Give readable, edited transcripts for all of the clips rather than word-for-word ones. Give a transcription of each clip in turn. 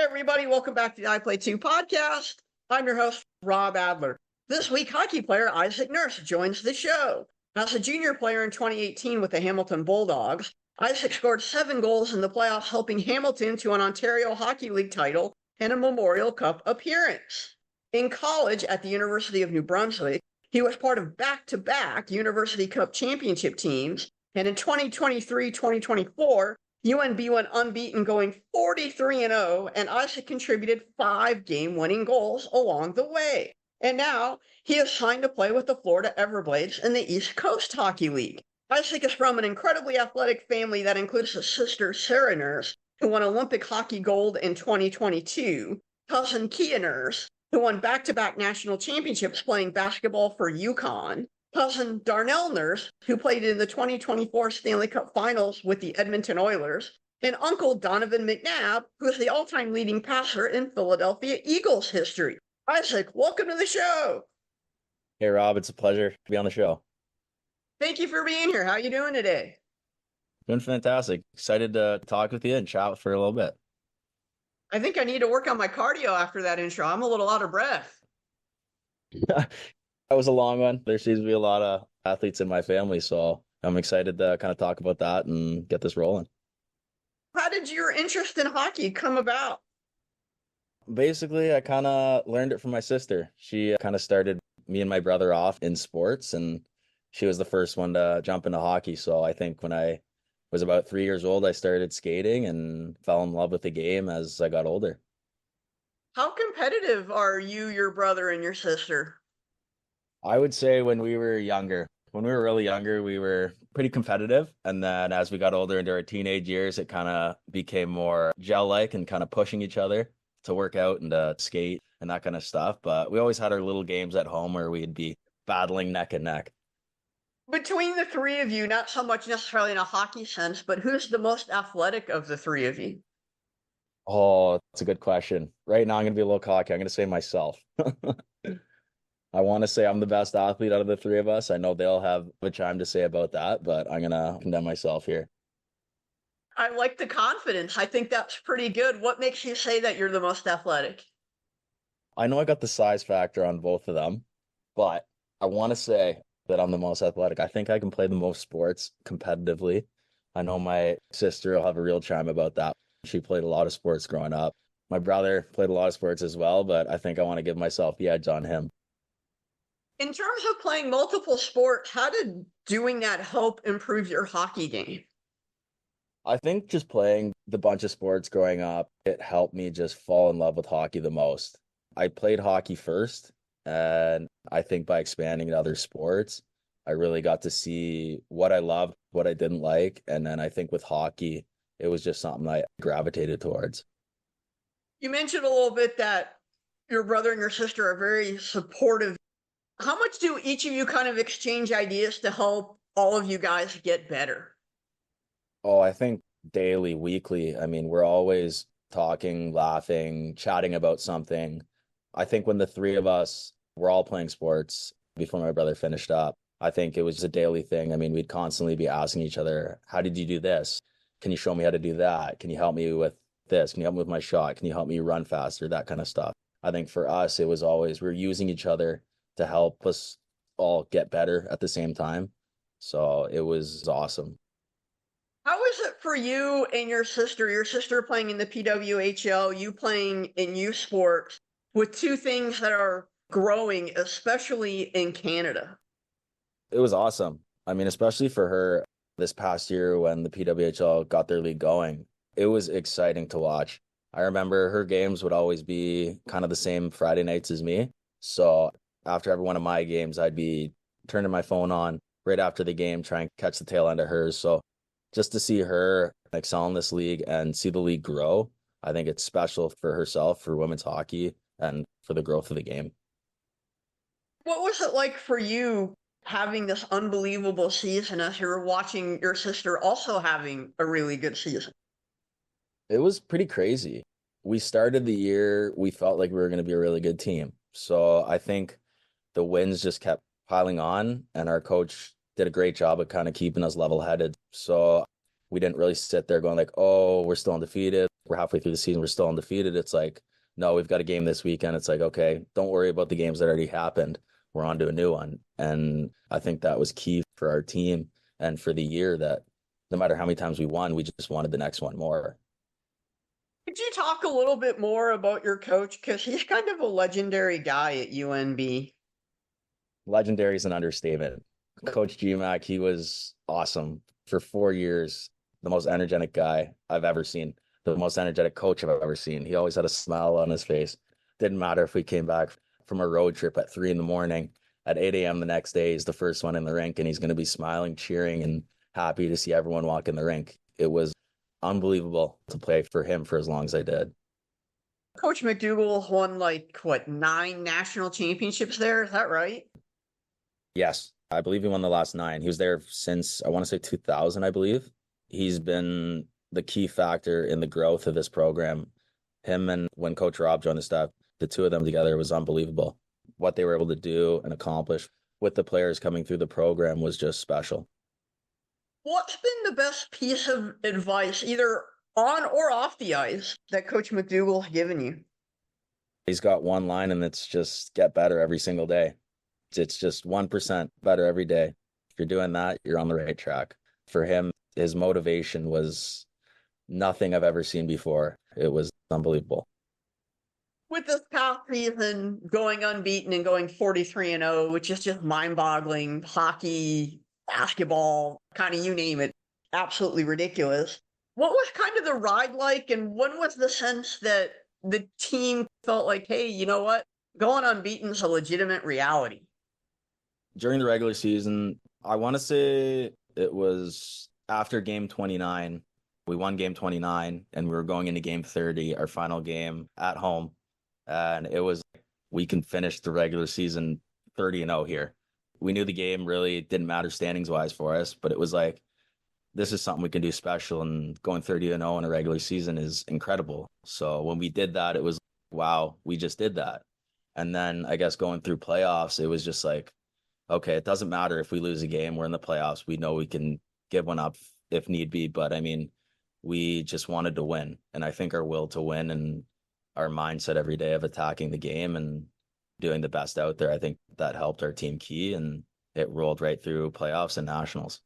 Everybody, welcome back to the I Play 2 podcast. I'm your host, Rob Adler. This week, hockey player Isaac Nurse joins the show. As a junior player in 2018 with the Hamilton Bulldogs, Isaac scored 7 goals in the playoffs, helping Hamilton to an Ontario Hockey League title and a Memorial Cup appearance. In college at the University of New Brunswick, he was part of back-to-back University Cup championship teams, and in 2023-2024, UNB went unbeaten, going 43-0, and Isaac contributed 5 game-winning goals along the way. And now he is signed to play with the Florida Everblades in the East Coast Hockey League. Isaac is from an incredibly athletic family that includes his sister, Sarah Nurse, who won Olympic hockey gold in 2022, cousin Kia Nurse, who won back-to-back national championships playing basketball for UConn, cousin Darnell Nurse, who played in the 2024 Stanley Cup Finals with the Edmonton Oilers, and uncle Donovan McNabb, who is the all-time leading passer in Philadelphia Eagles history. Isaac, welcome to the show. Hey, Rob, it's a pleasure to be on the show. Thank you for being here. How are you doing today? Doing fantastic. Excited to talk with you and chat for a little bit. I think I need to work on my cardio after that intro. I'm a little out of breath. That was a long one. There seems to be a lot of athletes in my family, so I'm excited to kind of talk about that and get this rolling. How did your interest in hockey come about? Basically, I kind of learned it from my sister. She kind of started me and my brother off in sports, and she was the first one to jump into hockey. So I think when I was about 3 years old, I started skating and fell in love with the game as I got older. How competitive are you, your brother, and your sister? I would say when we were really younger, we were pretty competitive. And then as we got older into our teenage years, it kind of became more gel-like and kind of pushing each other to work out and to skate and that kind of stuff. But we always had our little games at home where we'd be battling neck and neck. Between the three of you, not so much necessarily in a hockey sense, but who's the most athletic of the three of you? Oh, that's a good question. Right now, I'm going to be a little cocky. I'm going to say myself. I want to say I'm the best athlete out of the three of us. I know they'll have a chime to say about that, but I'm going to condemn myself here. I like the confidence. I think that's pretty good. What makes you say that you're the most athletic? I know I got the size factor on both of them, but I want to say that I'm the most athletic. I think I can play the most sports competitively. I know my sister will have a real chime about that. She played a lot of sports growing up. My brother played a lot of sports as well, but I think I want to give myself the edge on him. In terms of playing multiple sports, how did doing that help improve your hockey game? I think just playing the bunch of sports growing up, it helped me just fall in love with hockey the most. I played hockey first, and I think by expanding to other sports, I really got to see what I loved, what I didn't like. And then I think with hockey, it was just something I gravitated towards. You mentioned a little bit that your brother and your sister are very supportive. How much do each of you kind of exchange ideas to help all of you guys get better? Oh, I think daily, weekly. I mean, we're always talking, laughing, chatting about something. I think when the three of us were all playing sports before my brother finished up, I think it was a daily thing. I mean, we'd constantly be asking each other, how did you do this? Can you show me how to do that? Can you help me with this? Can you help me with my shot? Can you help me run faster? That kind of stuff. I think for us, it was always, we're using each other to help us all get better at the same time. So it was awesome. How is it for you and your sister playing in the PWHL, you playing in youth sports, with two things that are growing, especially in Canada? It was awesome. I mean, especially for her this past year when the PWHL got their league going, it was exciting to watch. I remember her games would always be kind of the same Friday nights as me. So after every one of my games, I'd be turning my phone on right after the game, trying to catch the tail end of hers. So just to see her excel in this league and see the league grow, I think it's special for herself, for women's hockey, and for the growth of the game. What was it like for you having this unbelievable season as you were watching your sister also having a really good season? It was pretty crazy. We started the year, we felt like we were going to be a really good team. So I think the wins just kept piling on, and our coach did a great job of kind of keeping us level-headed. So we didn't really sit there going like, oh, we're still undefeated. we're halfway through the season, we're still undefeated. It's like, no, we've got a game this weekend. It's like, okay, don't worry about the games that already happened. We're on to a new one. And I think that was key for our team and for the year, that no matter how many times we won, we just wanted the next one more. Could you talk a little bit more about your coach? Because he's kind of a legendary guy at UNB. Legendary is an understatement. Coach GMAC, he was awesome for 4 years. The most energetic guy I've ever seen, the most energetic coach I've ever seen. He always had a smile on his face. Didn't matter if we came back from a road trip at 3 a.m. At 8 a.m. the next day, he's the first one in the rink, and he's going to be smiling, cheering, and happy to see everyone walk in the rink. It was unbelievable to play for him for as long as I did. Coach McDougall won 9 national championships there. Is that right? Yes, I believe he won the last 9. He was there since, I want to say 2000, I believe. He's been the key factor in the growth of this program. Him, and when Coach Rob joined the staff, the two of them together was unbelievable. What they were able to do and accomplish with the players coming through the program was just special. What's been the best piece of advice, either on or off the ice, that Coach McDougall has given you? He's got one line, and it's just get better every single day. It's just 1% better every day. If you're doing that, you're on the right track. For him, his motivation was nothing I've ever seen before. It was unbelievable. With this past season going unbeaten and going 43-0, which is just mind-boggling, hockey, basketball, kind of you name it, absolutely ridiculous. What was kind of the ride like, and when was the sense that the team felt like, hey, you know what? Going unbeaten is a legitimate reality? During the regular season, I want to say it was after game 29. We won game 29, and we were going into game 30, our final game at home. And it was, we can finish the regular season 30-0 here. We knew the game really didn't matter standings wise for us, but it was like, this is something we can do special, and going 30-0 in a regular season is incredible. So when we did that, it was, wow, we just did that. And then I guess going through playoffs, it was just like, okay, it doesn't matter if we lose a game, we're in the playoffs. We know we can give one up if need be. But I mean, we just wanted to win. And I think our will to win and our mindset every day of attacking the game and doing the best out there, I think that helped our team key, and it rolled right through playoffs and nationals.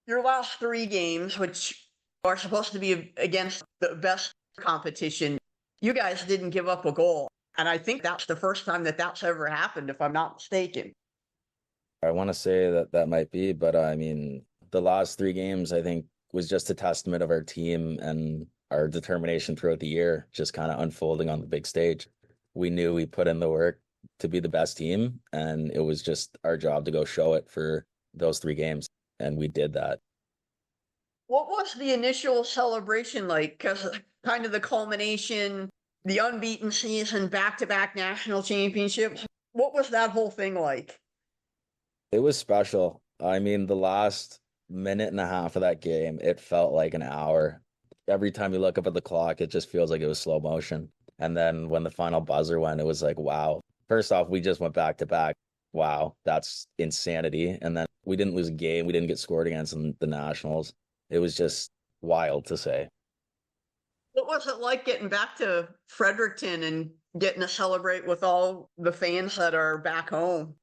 Your last 3 games, which are supposed to be against the best competition, you guys didn't give up a goal. And I think that's the first time that that's ever happened, if I'm not mistaken. I want to say that that might be, but I mean, the last 3 games, I think, was just a testament of our team and our determination throughout the year, just kind of unfolding on the big stage. We knew we put in the work to be the best team, and it was just our job to go show it for those 3 games, and we did that. What was the initial celebration like? Because kind of the culmination, the unbeaten season, back-to-back national championships. What was that whole thing like? It was special. I mean, the last minute and a half of that game, it felt like an hour. Every time you look up at the clock, it just feels like it was slow motion. And then when the final buzzer went, it was like, wow. First off, we just went back to back. Wow, that's insanity. And then we didn't lose a game. We didn't get scored against in the Nationals. It was just wild to say. What was it like getting back to Fredericton and getting to celebrate with all the fans that are back home?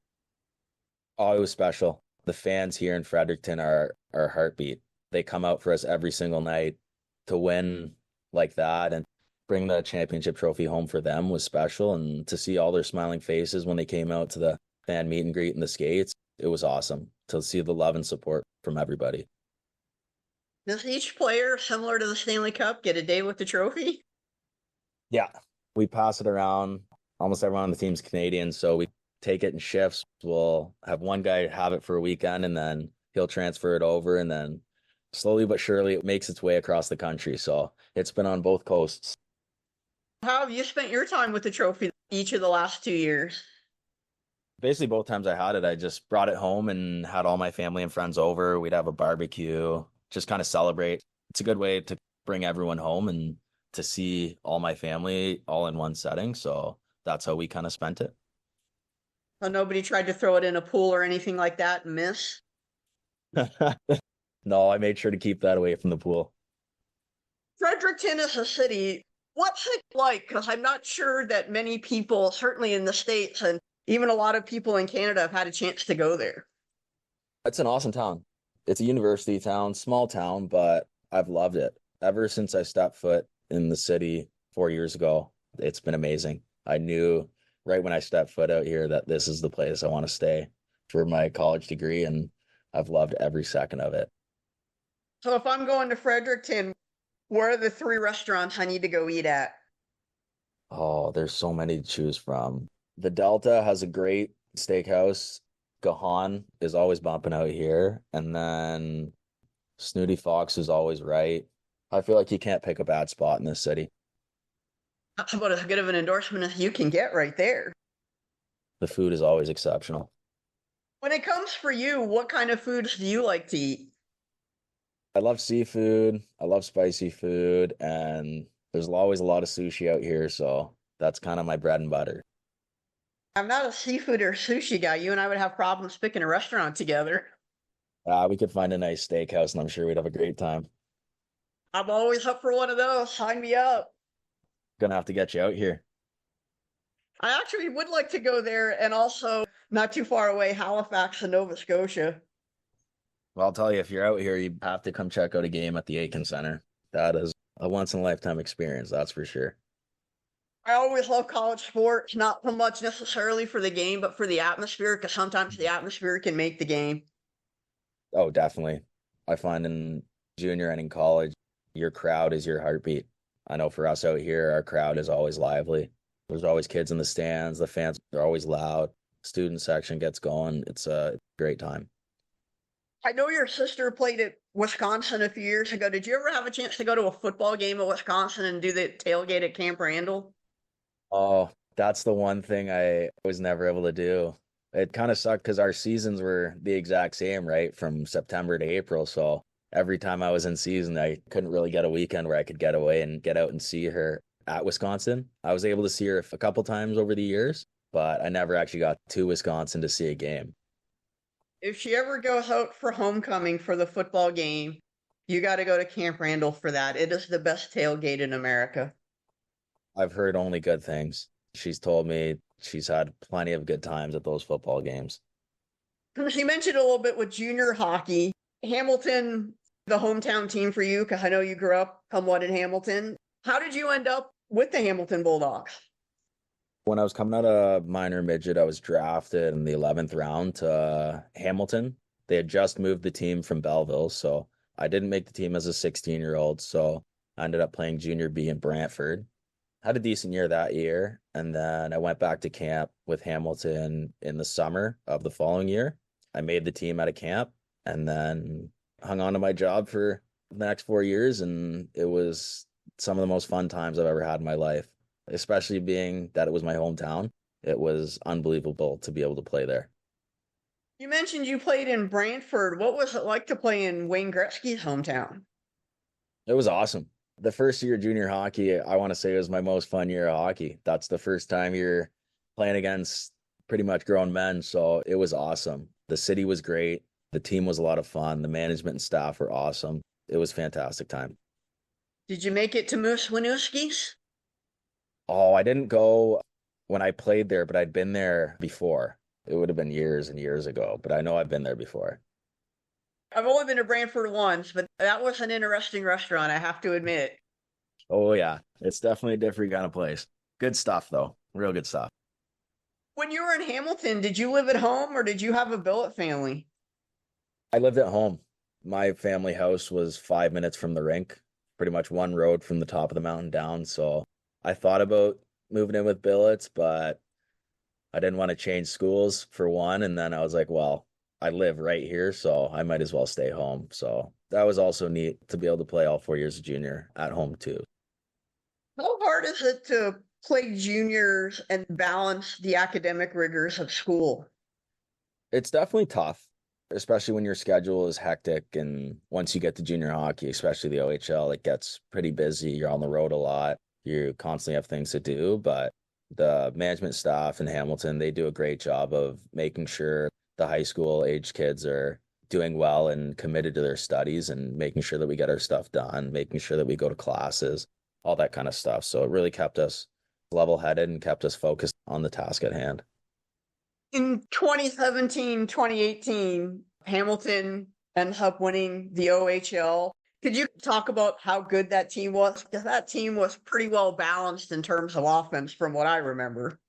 Oh, it was special. The fans here in Fredericton are our heartbeat. They come out for us every single night. To win like that and bring the championship trophy home for them was special. And to see all their smiling faces when they came out to the fan meet and greet and the skates, it was awesome to see the love and support from everybody. Does each player, similar to the Stanley Cup, get a day with the trophy? Yeah, we pass it around. Almost everyone on the team's Canadian, so we take it in shifts. We'll have one guy have it for a weekend, and then he'll transfer it over, and then slowly but surely it makes its way across the country. So it's been on both coasts. How have you spent your time with the trophy each of the last 2 years? Basically, both times I had it, I just brought it home and had all my family and friends over. We'd have a barbecue, just kind of celebrate. It's a good way to bring everyone home and to see all my family all in one setting. So that's how we kind of spent it. So nobody tried to throw it in a pool or anything like that and miss? No, I made sure to keep that away from the pool. Fredericton is a city. What's it like? Because I'm not sure that many people, certainly in the States and even a lot of people in Canada, have had a chance to go there. It's an awesome town. It's a university town, small town, but I've loved it. Ever since I stepped foot in the city 4 years ago, it's been amazing. I knew right when I stepped foot out here that this is the place I want to stay for my college degree, and I've loved every second of it. So if I'm going to Fredericton, where are the three restaurants I need to go eat at? Oh, there's so many to choose from. The Delta has a great steakhouse. Gahan is always bumping out here. And then Snooty Fox is always right. I feel like you can't pick a bad spot in this city. That's about as good of an endorsement as you can get right there. The food is always exceptional. When it comes for you, what kind of foods do you like to eat? I love seafood. I love spicy food. And there's always a lot of sushi out here. So that's kind of my bread and butter. I'm not a seafood or sushi guy. You and I would have problems picking a restaurant together. We could find a nice steakhouse and I'm sure we'd have a great time. I'm always up for one of those. Sign me up. Gonna have to get you out here. I actually would like to go there, and also not too far away, Halifax and Nova Scotia. Well, I'll tell you, if you're out here, you have to come check out a game at the Aiken Center. That is a once in a lifetime experience, that's for sure. I always love college sports, not so much necessarily for the game, but for the atmosphere, because sometimes the atmosphere can make the game. Oh, definitely. I find in junior and in college, your crowd is your heartbeat. I know for us out here, our crowd is always lively. There's always kids in the stands. The fans are always loud. Student section gets going. It's a great time. I know your sister played at Wisconsin a few years ago. Did you ever have a chance to go to a football game at Wisconsin and do the tailgate at Camp Randall? Oh, that's the one thing I was never able to do. It kind of sucked because our seasons were the exact same, right? From September to April. So every time I was in season, I couldn't really get a weekend where I could get away and get out and see her at Wisconsin. I was able to see her a couple times over the years, but I never actually got to Wisconsin to see a game. If she ever goes out for homecoming for the football game, you got to go to Camp Randall for that. It is the best tailgate in America. I've heard only good things. She's told me she's had plenty of good times at those football games. She mentioned a little bit with junior hockey. Hamilton, the hometown team for you, because I know you grew up somewhat in Hamilton. How did you end up with the Hamilton Bulldogs? When I was coming out of minor midget, I was drafted in the 11th round to Hamilton. They had just moved the team from Belleville, so I didn't make the team as a 16-year-old, so I ended up playing junior B in Brantford. Had a decent year that year, and then I went back to camp with Hamilton in the summer of the following year. I made the team out of camp and then hung on to my job for the next 4 years, and it was some of the most fun times I've ever had in my life, especially being that it was my hometown. It was unbelievable to be able to play there. You mentioned you played in Brantford. What was it like to play in Wayne Gretzky's hometown? It was awesome. The first year of junior hockey, I want to say, was my most fun year of hockey. That's the first time you're playing against pretty much grown men, so it was awesome. The city was great. The team was a lot of fun. The management and staff were awesome. It was a fantastic time. Did you make it to Moose Winooski's? Oh, I didn't go when I played there, but I'd been there before. It would have been years and years ago, but I know I've been there before. I've only been to Brantford once, but that was an interesting restaurant, I have to admit. Oh, yeah. It's definitely a different kind of place. Good stuff, though. Real good stuff. When you were in Hamilton, did you live at home or did you have a billet family? I lived at home. My family house was 5 minutes from the rink, pretty much one road from the top of the mountain down. So I thought about moving in with billets, but I didn't want to change schools for one. And then I was like, well, I live right here, so I might as well stay home. So that was also neat to be able to play all 4 years of junior at home too. How hard is it to play juniors and balance the academic rigors of school? It's definitely tough, especially when your schedule is hectic. And once you get to junior hockey, especially the OHL, it gets pretty busy. You're on the road a lot. You constantly have things to do, but the management staff in Hamilton, they do a great job of making sure the high school age kids are doing well and committed to their studies and making sure that we get our stuff done, making sure that we go to classes, all that kind of stuff. So it really kept us level-headed and kept us focused on the task at hand. In 2017, 2018, Hamilton ends up winning the OHL. Could you talk about how good that team was? Because that team was pretty well balanced in terms of offense from what I remember.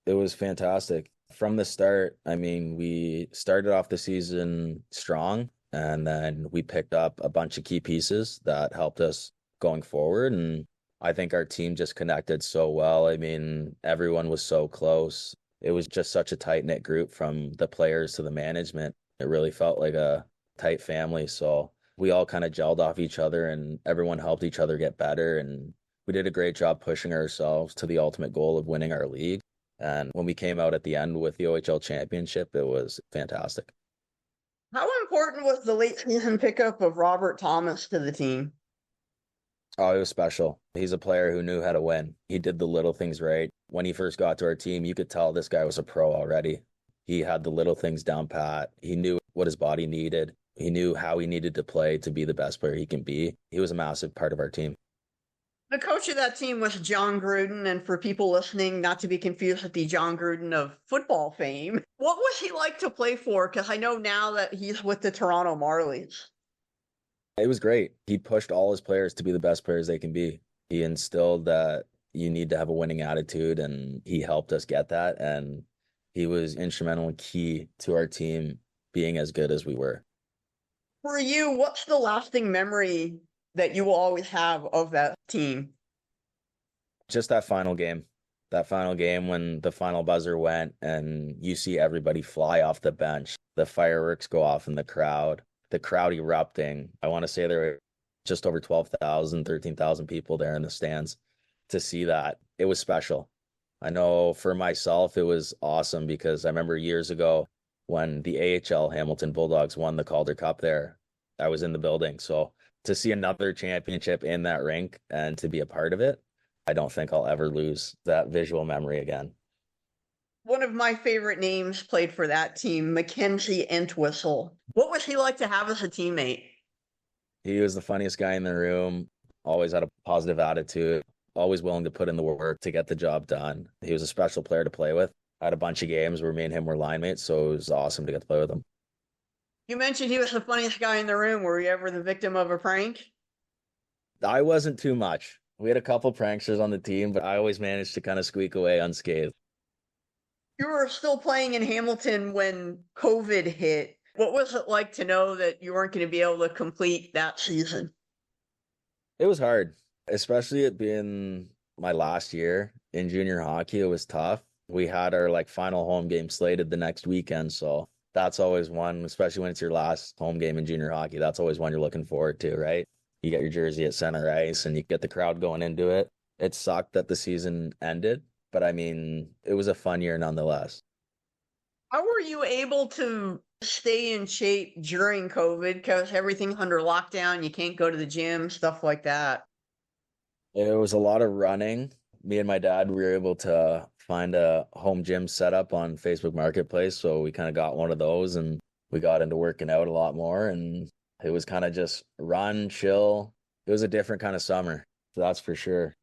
It was fantastic. From the start, I mean, we started off the season strong, and then we picked up a bunch of key pieces that helped us going forward. And I think our team just connected so well. I mean, everyone was so close. It was just such a tight-knit group from the players to the management. It really felt like a tight family. So we all kind of gelled off each other and everyone helped each other get better. And we did a great job pushing ourselves to the ultimate goal of winning our league. And when we came out at the end with the OHL championship, it was fantastic. How important was the late season pickup of Robert Thomas to the team? Oh, it was special. He's a player who knew how to win. He did the little things right. When he first got to our team, you could tell this guy was a pro already. He had the little things down pat. He knew what his body needed. He knew how he needed to play to be the best player he can be. He was a massive part of our team. The coach of that team was John Gruden, and for people listening, not to be confused with the John Gruden of football fame, what was he like to play for? Because I know now that he's with the Toronto Marlies. It was great. He pushed all his players to be the best players they can be. He instilled that you need to have a winning attitude, and he helped us get that. And he was instrumental and key to our team being as good as we were. For you, what's the lasting memory that you will always have of that team? Just that final game. That final game when the final buzzer went and you see everybody fly off the bench. The fireworks go off in the crowd erupting. I want to say there were just over 12,000, 13,000 people there in the stands to see that. It was special. I know for myself, it was awesome because I remember years ago when the AHL Hamilton Bulldogs won the Calder Cup there, I was in the building. So to see another championship in that rink and to be a part of it, I don't think I'll ever lose that visual memory again. One of my favorite names played for that team, Mackenzie Entwistle. What was he like to have as a teammate? He was the funniest guy in the room, always had a positive attitude, always willing to put in the work to get the job done. He was a special player to play with. I had a bunch of games where me and him were line mates, so it was awesome to get to play with him. You mentioned he was the funniest guy in the room. Were you ever the victim of a prank? I wasn't too much. We had a couple pranksters on the team, but I always managed to kind of squeak away unscathed. You were still playing in Hamilton when COVID hit. What was it like to know that you weren't going to be able to complete that season? It was hard, especially it being my last year in junior hockey. It was tough. We had our final home game slated the next weekend, so that's always one, especially when it's your last home game in junior hockey. That's always one you're looking forward to, right? You get your jersey at center ice and you get the crowd going into it. It sucked that the season ended, but I mean, it was a fun year nonetheless. How were you able to stay in shape during COVID? Because everything's under lockdown, you can't go to the gym, stuff like that. It was a lot of running. Me and my dad, we were able to find a home gym setup on Facebook Marketplace. So we kind of got one of those and we got into working out a lot more. And it was kind of just run, chill. It was a different kind of summer. So that's for sure.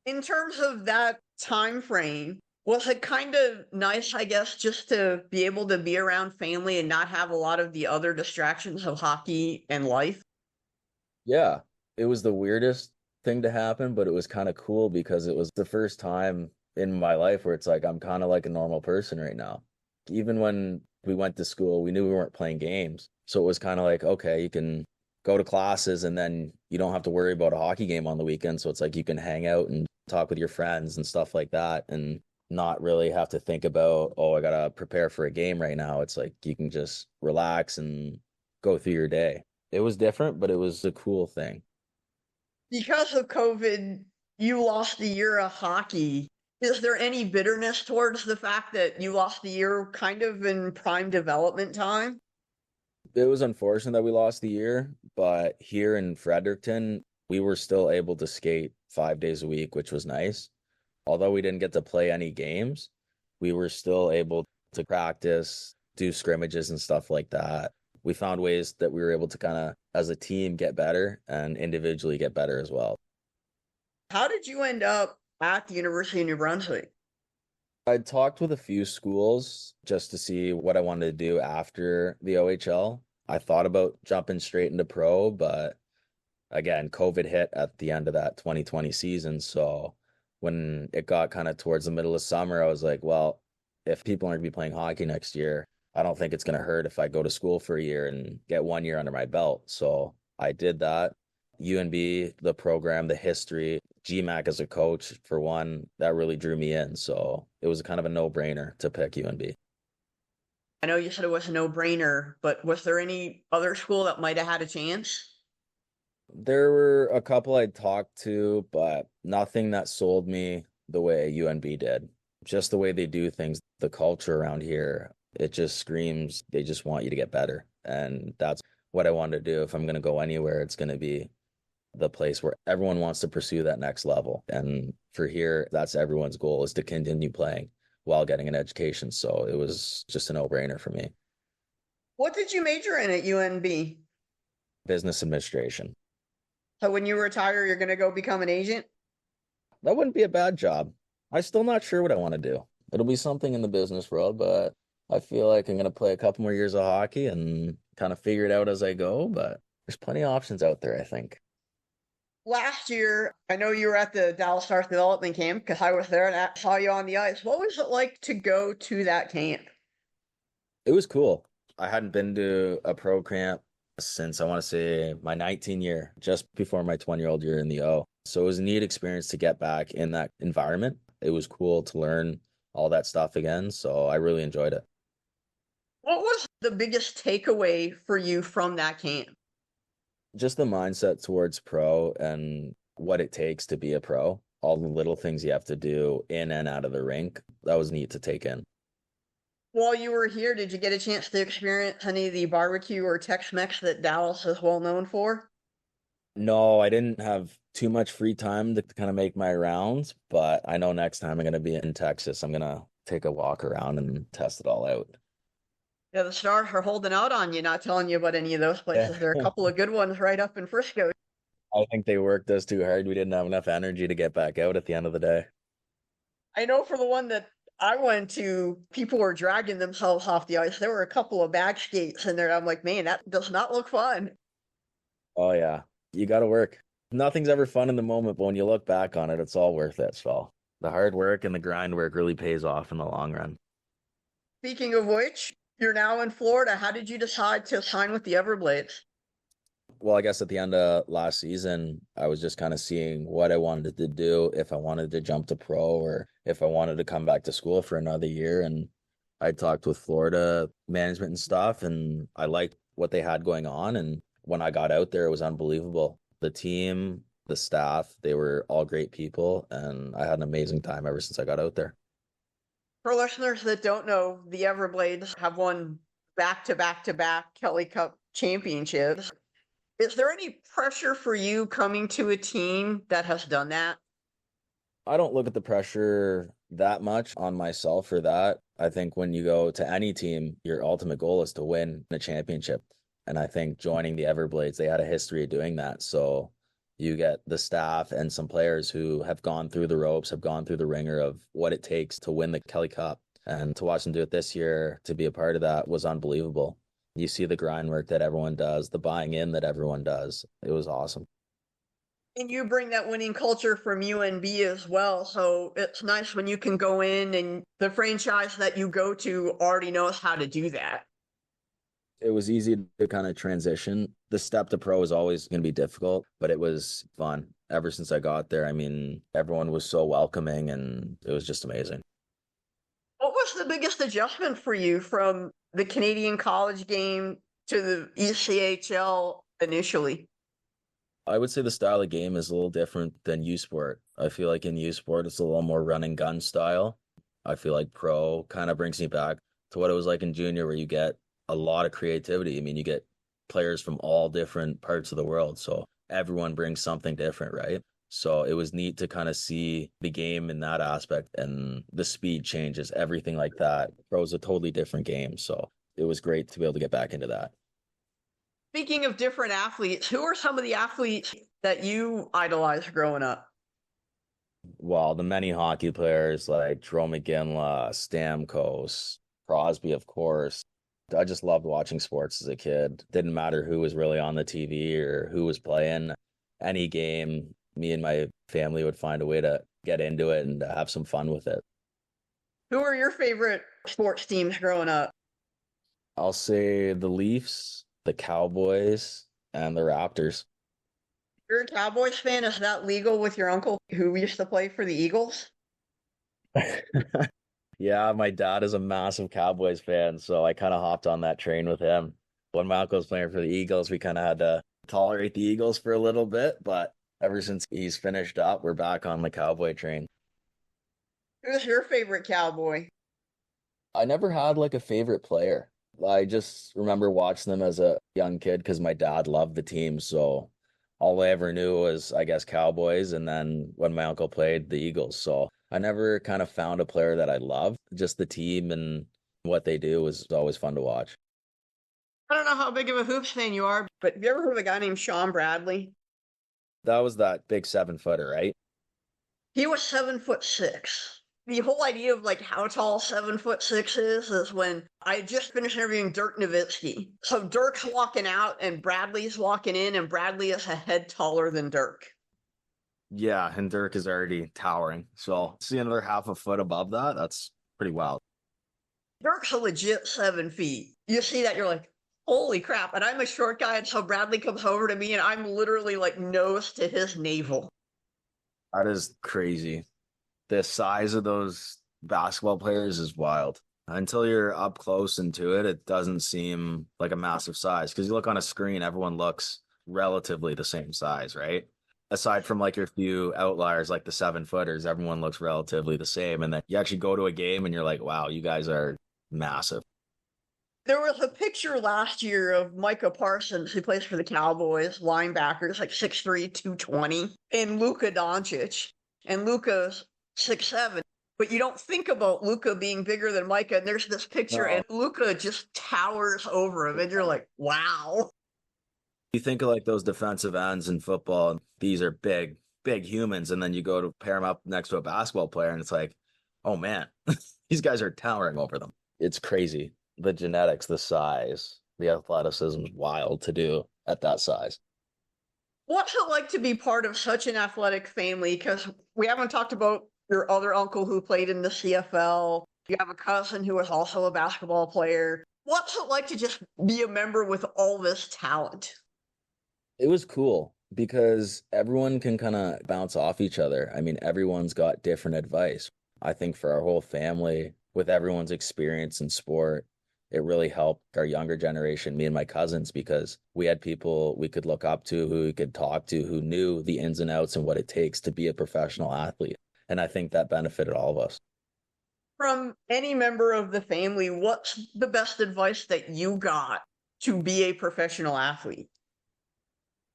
In terms of that time frame, was it kind of nice, I guess, just to be able to be around family and not have a lot of the other distractions of hockey and life? Yeah, it was the weirdest thing to happen, but it was kind of cool because it was the first time in my life where it's like I'm kind of like a normal person right now. Even when we went to school, we knew we weren't playing games. So it was kind of like, okay, you can go to classes and then you don't have to worry about a hockey game on the weekend. So it's like you can hang out and talk with your friends and stuff like that and not really have to think about, oh, I gotta prepare for a game right now. It's like you can just relax and go through your day. It was different, but it was a cool thing. Because of COVID, you lost the year of hockey. Is there any bitterness towards the fact that you lost the year kind of in prime development time? It was unfortunate that we lost the year, but here in Fredericton, we were still able to skate 5 days a week, which was nice. Although we didn't get to play any games, we were still able to practice, do scrimmages and stuff like that. We found ways that we were able to kind of, as a team, get better and individually get better as well. How did you end up at the University of New Brunswick? I talked with a few schools just to see what I wanted to do after the OHL. I thought about jumping straight into pro, but again, COVID hit at the end of that 2020 season. So when it got kind of towards the middle of summer, I was like, well, if people aren't going to be playing hockey next year, I don't think it's going to hurt if I go to school for a year and get 1 year under my belt. So I did that. UNB, the program, the history, GMAC as a coach, for one, that really drew me in. So it was kind of a no-brainer to pick UNB. I know you said it was a no-brainer, but was there any other school that might have had a chance? There were a couple I talked to, but nothing that sold me the way UNB did. Just the way they do things, the culture around here, it just screams they just want you to get better. And that's what I wanted to do. If I'm going to go anywhere, it's going to be the place where everyone wants to pursue that next level. And for here, that's everyone's goal, is to continue playing while getting an education. So it was just a no-brainer for me. What did you major in at UNB? Business administration. So when you retire, you're going to go become an agent? That wouldn't be a bad job. I'm still not sure what I want to do. It'll be something in the business world, but I feel like I'm going to play a couple more years of hockey and kind of figure it out as I go. But there's plenty of options out there, I think. Last year, I know you were at the Dallas Stars development camp because I was there and I saw you on the ice. What was it like to go to that camp? It was cool. I hadn't been to a pro camp since, I want to say, my 19 year, just before my 20-year-old year in the O. So it was a neat experience to get back in that environment. It was cool to learn all that stuff again. So I really enjoyed it. What was the biggest takeaway for you from that camp? Just the mindset towards pro and what it takes to be a pro, all the little things you have to do in and out of the rink. That was neat to take in. While you were here, did you get a chance to experience any of the barbecue or Tex-Mex that Dallas is well known for? No, I didn't have too much free time to kind of make my rounds, but I know next time I'm going to be in Texas, I'm going to take a walk around and test it all out. Yeah, the Stars are holding out on you, not telling you about any of those places. Yeah. There are a couple of good ones right up in Frisco. I think they worked us too hard. We didn't have enough energy to get back out at the end of the day. I know for the one that I went to, people were dragging themselves off the ice. There were a couple of back skates in there. I'm like, man, that does not look fun. Oh, yeah. You got to work. Nothing's ever fun in the moment, but when you look back on it, it's all worth it. So the hard work and the grind work really pays off in the long run. Speaking of which, you're now in Florida. How did you decide to sign with the Everblades? Well, I guess at the end of last season, I was just kind of seeing what I wanted to do, if I wanted to jump to pro or if I wanted to come back to school for another year. And I talked with Florida management and stuff, and I liked what they had going on. And when I got out there, it was unbelievable. The team, the staff, they were all great people, and I had an amazing time ever since I got out there. For listeners that don't know, the Everblades have won back-to-back Kelly Cup championships. Is there any pressure for you coming to a team that has done that? I don't look at the pressure that much on myself for that. I think when you go to any team, your ultimate goal is to win a championship. And I think joining the Everblades, they had a history of doing that. So you get the staff and some players who have gone through the ropes, have gone through the ringer of what it takes to win the Kelly Cup. And to watch them do it this year, to be a part of that was unbelievable. You see the grind work that everyone does, the buying in that everyone does. It was awesome. And you bring that winning culture from UNB as well. So it's nice when you can go in and the franchise that you go to already knows how to do that. It was easy to kind of transition. The step to pro is always going to be difficult, but it was fun. Ever since I got there, I mean, everyone was so welcoming and it was just amazing. What was the biggest adjustment for you from the Canadian college game to the ECHL initially? I would say the style of game is a little different than U Sport. I feel like in U Sport, it's a little more run and gun style. I feel like pro kind of brings me back to what it was like in junior, where you get a lot of creativity. I mean, you get players from all different parts of the world. So everyone brings something different, right? So it was neat to kind of see the game in that aspect, and the speed changes, everything like that. Pro is a totally different game. So it was great to be able to get back into that. Speaking of different athletes, who are some of the athletes that you idolized growing up? Well, the many hockey players like Jerome McGinley, Stamkos, Crosby, of course. I just loved watching sports as a kid. Didn't matter who was really on the TV or who was playing. Any game, me and my family would find a way to get into it and have some fun with it. Who are your favorite sports teams growing up? I'll say the Leafs, the Cowboys, and the Raptors. You're a Cowboys fan. Is that legal with your uncle who used to play for the Eagles? Yeah, my dad is a massive Cowboys fan, so I kind of hopped on that train with him. When my uncle was playing for the Eagles, we kind of had to tolerate the Eagles for a little bit, but ever since he's finished up, we're back on the Cowboy train. Who's your favorite Cowboy? I never had like a favorite player. I just remember watching them as a young kid because my dad loved the team, so all I ever knew was, I guess, Cowboys, and then when my uncle played, the Eagles. So I never kind of found a player that I loved. Just the team and what they do was always fun to watch. I don't know how big of a hoops fan you are, but have you ever heard of a guy named Sean Bradley? That was that big 7-footer, right? He was 7'6". The whole idea of like how tall 7'6" is when I just finished interviewing Dirk Nowitzki. So Dirk's walking out and Bradley's walking in, and Bradley is a head taller than Dirk. Yeah, and Dirk is already towering. So see another half a foot above that, that's pretty wild. Dirk's a legit 7 feet. You see that, you're like, holy crap. And I'm a short guy, and so Bradley comes over to me, and I'm literally like nose to his navel. That is crazy. The size of those basketball players is wild. Until you're up close into it, it doesn't seem like a massive size because you look on a screen, everyone looks relatively the same size, right? Aside from like your few outliers, like the 7-footers, everyone looks relatively the same. And then you actually go to a game and you're like, wow, you guys are massive. There was a picture last year of Micah Parsons, who plays for the Cowboys, linebackers, like 6'3", 220, and Luka Doncic. And Luka's 6'7". But you don't think about Luka being bigger than Micah. And there's this picture, No. and Luka just towers over him. And you're like, wow. You think of like those defensive ends in football, and these are big, big humans. And then you go to pair them up next to a basketball player, and it's like, oh man, these guys are towering over them. It's crazy. The genetics, the size, the athleticism is wild to do at that size. What's it like to be part of such an athletic family? Because we haven't talked about your other uncle who played in the CFL. You have a cousin who is also a basketball player. What's it like to just be a member with all this talent? It was cool because everyone can kind of bounce off each other. I mean, everyone's got different advice. I think for our whole family, with everyone's experience in sport, it really helped our younger generation, me and my cousins, because we had people we could look up to, who we could talk to, who knew the ins and outs and what it takes to be a professional athlete. And I think that benefited all of us. From any member of the family, what's the best advice that you got to be a professional athlete?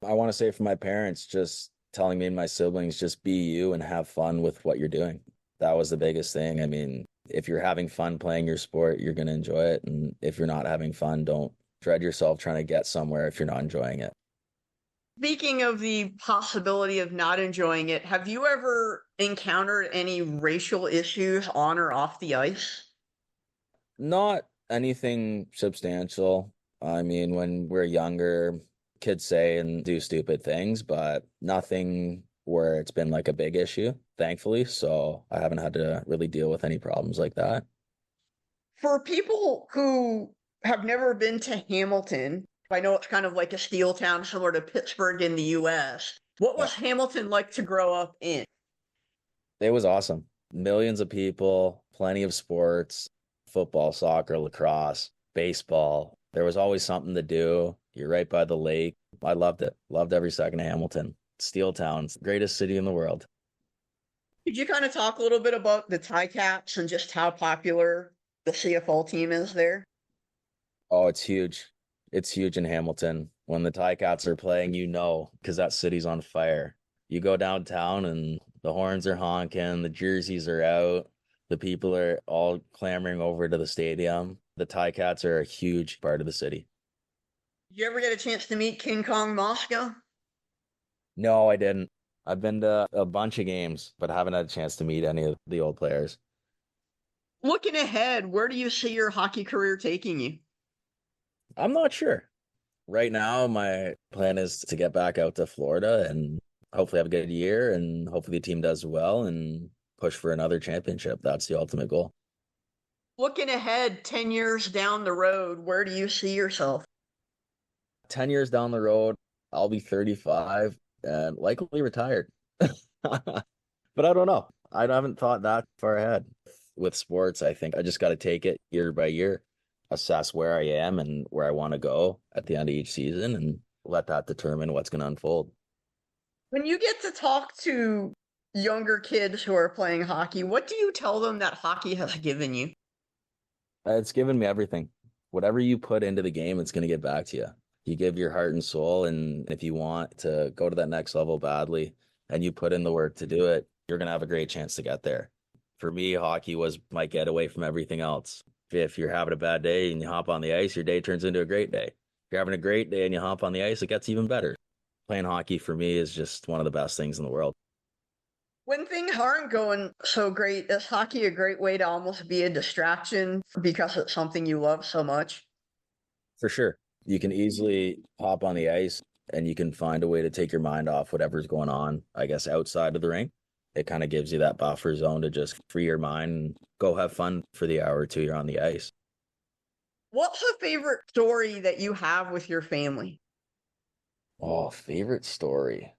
I want to say for my parents, just telling me and my siblings, just be you and have fun with what you're doing. That was the biggest thing. I mean, if you're having fun playing your sport, you're going to enjoy it. And if you're not having fun, don't dread yourself trying to get somewhere if you're not enjoying it. Speaking of the possibility of not enjoying it, have you ever encountered any racial issues on or off the ice? Not anything substantial. I mean, when we're younger, kids say and do stupid things, but nothing where it's been like a big issue, thankfully. So I haven't had to really deal with any problems like that. For people who have never been to Hamilton, I know it's kind of like a steel town similar to Pittsburgh in the US. What Yeah. was Hamilton like to grow up in? It was awesome. Millions of people, plenty of sports, football, soccer, lacrosse, baseball. There was always something to do. You're right by the lake. I loved it. Loved every second of Hamilton. Steel Town's greatest city in the world. Could you kind of talk a little bit about the Ticats and just how popular the CFL team is there? Oh, it's huge. It's huge in Hamilton. When the Ticats are playing, you know, because that city's on fire. You go downtown and the horns are honking, the jerseys are out. The people are all clamoring over to the stadium. The Ticats are a huge part of the city. Did you ever get a chance to meet King Kong Moscow? No, I didn't. I've been to a bunch of games, but haven't had a chance to meet any of the old players. Looking ahead, where do you see your hockey career taking you? I'm not sure. Right now, my plan is to get back out to Florida and hopefully have a good year and hopefully the team does well and push for another championship. That's the ultimate goal. Looking ahead 10 years down the road, where do you see yourself? 10 years down the road, I'll be 35 and likely retired. But I don't know. I haven't thought that far ahead. With sports, I think I just got to take it year by year, assess where I am and where I want to go at the end of each season, and let that determine what's going to unfold. When you get to talk to younger kids who are playing hockey, what do you tell them that hockey has given you? It's given me everything. Whatever you put into the game, it's going to get back to you. You give your heart and soul, and if you want to go to that next level badly and you put in the work to do it, you're going to have a great chance to get there. For me, hockey was my getaway from everything else. If you're having a bad day and you hop on the ice, your day turns into a great day. If you're having a great day and you hop on the ice, it gets even better. Playing hockey for me is just one of the best things in the world. When things aren't going so great, is hockey a great way to almost be a distraction because it's something you love so much? For sure. You can easily hop on the ice and you can find a way to take your mind off whatever's going on, I guess, outside of the rink. It kind of gives you that buffer zone to just free your mind and go have fun for the hour or two you're on the ice. What's a favorite story that you have with your family? Oh, favorite story.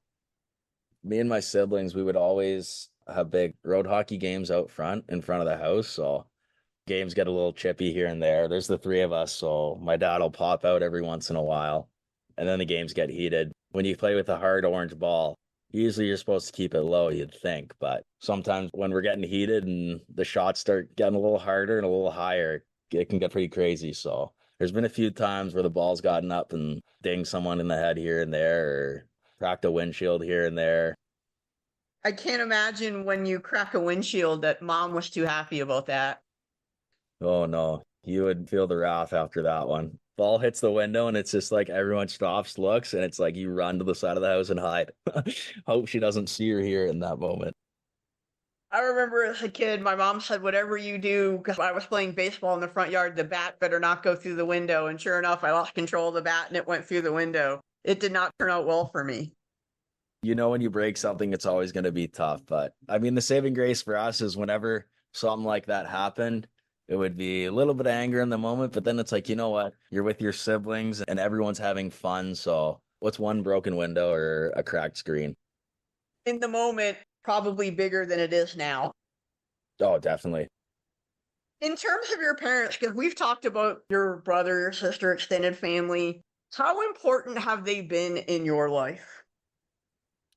Me and my siblings, we would always have big road hockey games out front in front of the house. So games get a little chippy here and there. There's the three of us. So my dad will pop out every once in a while. And then the games get heated. When you play with a hard orange ball, usually you're supposed to keep it low, you'd think. But sometimes when we're getting heated and the shots start getting a little harder and a little higher, it can get pretty crazy. So there's been a few times where the ball's gotten up and dinged someone in the head here and there, or cracked a windshield here and there. I can't imagine when you crack a windshield that mom was too happy about that. Oh no, you would feel the wrath after that one. Ball hits the window and it's just like everyone stops, looks, and it's like you run to the side of the house and hide. Hope she doesn't see her here in that moment. I remember as a kid, my mom said, whatever you do, because I was playing baseball in the front yard, the bat better not go through the window. And sure enough, I lost control of the bat and it went through the window. It did not turn out well for me. You know, when you break something, it's always going to be tough. But I mean, the saving grace for us is whenever something like that happened, it would be a little bit of anger in the moment, but then it's like, you know what? You're with your siblings and everyone's having fun. So what's one broken window or a cracked screen? In the moment, probably bigger than it is now. Oh, definitely. In terms of your parents, because we've talked about your brother, your sister, extended family, how important have they been in your life?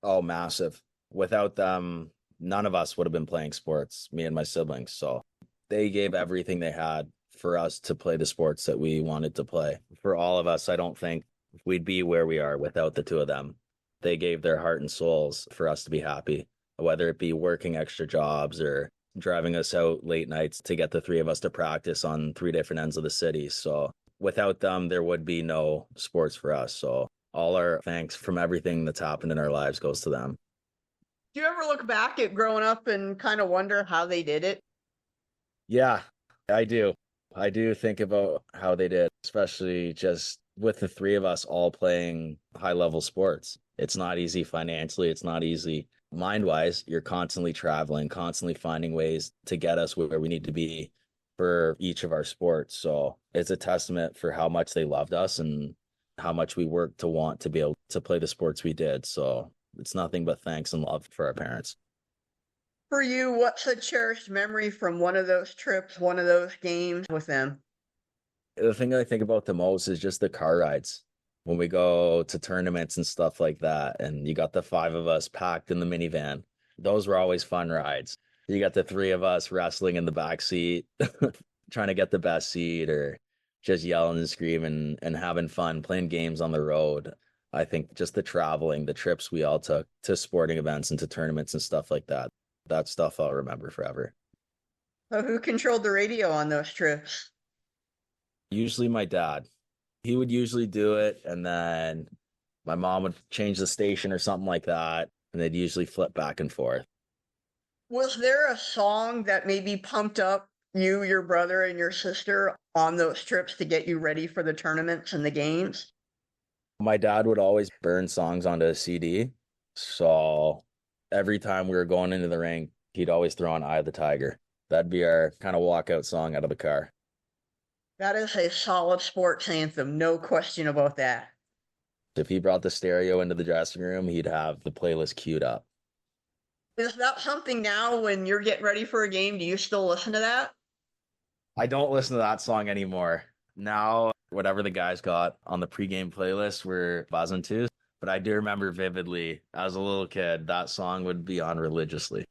Oh, massive. Without them, none of us would have been playing sports, me and my siblings. So they gave everything they had for us to play the sports that we wanted to play. For all of us, I don't think we'd be where we are without the two of them. They gave their heart and souls for us to be happy, whether it be working extra jobs or driving us out late nights to get the three of us to practice on three different ends of the city. So without them, there would be no sports for us. So all our thanks from everything that's happened in our lives goes to them. Do you ever look back at growing up and kind of wonder how they did it? Yeah, I do. I do think about how they did, especially just with the three of us all playing high level sports. It's not easy financially. It's not easy mind wise. You're constantly traveling, constantly finding ways to get us where we need to be for each of our sports. So it's a testament for how much they loved us and how much we worked to want to be able to play the sports we did. So it's nothing but thanks and love for our parents. For you, what's a cherished memory from one of those trips, one of those games with them? The thing I think about the most is just the car rides when we go to tournaments and stuff like that. And you got the five of us packed in the minivan. Those were always fun rides. You got the three of us wrestling in the back seat, trying to get the best seat or just yelling and screaming and having fun, playing games on the road. I think just the traveling, the trips we all took to sporting events and to tournaments and stuff like that, that stuff I'll remember forever. So who controlled the radio on those trips? Usually my dad. He would usually do it, and then my mom would change the station or something like that, and they'd usually flip back and forth. Was there a song that maybe pumped up you, your brother, and your sister on those trips to get you ready for the tournaments and the games? My dad would always burn songs onto a CD, so every time we were going into the rink, he'd always throw on Eye of the Tiger. That'd be our kind of walkout song out of the car. That is a solid sports anthem, no question about that. If he brought the stereo into the dressing room, he'd have the playlist queued up. Is that something now when you're getting ready for a game? Do you still listen to that? I don't listen to that song anymore. Now, whatever the guys got on the pregame playlist, we're buzzing to. But I do remember vividly, as a little kid, that song would be on religiously.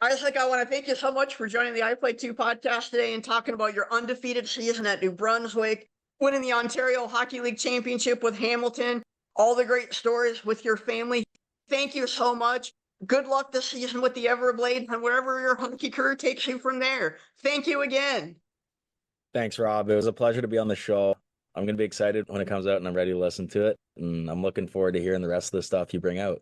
Isaac, I want to thank you so much for joining the I Play 2 podcast today and talking about your undefeated season at New Brunswick, winning the Ontario Hockey League Championship with Hamilton, all the great stories with your family. Thank you so much. Good luck this season with the Everblades and wherever your hockey career takes you from there. Thank you again. Thanks, Rob. It was a pleasure to be on the show. I'm going to be excited when it comes out and I'm ready to listen to it. And I'm looking forward to hearing the rest of the stuff you bring out.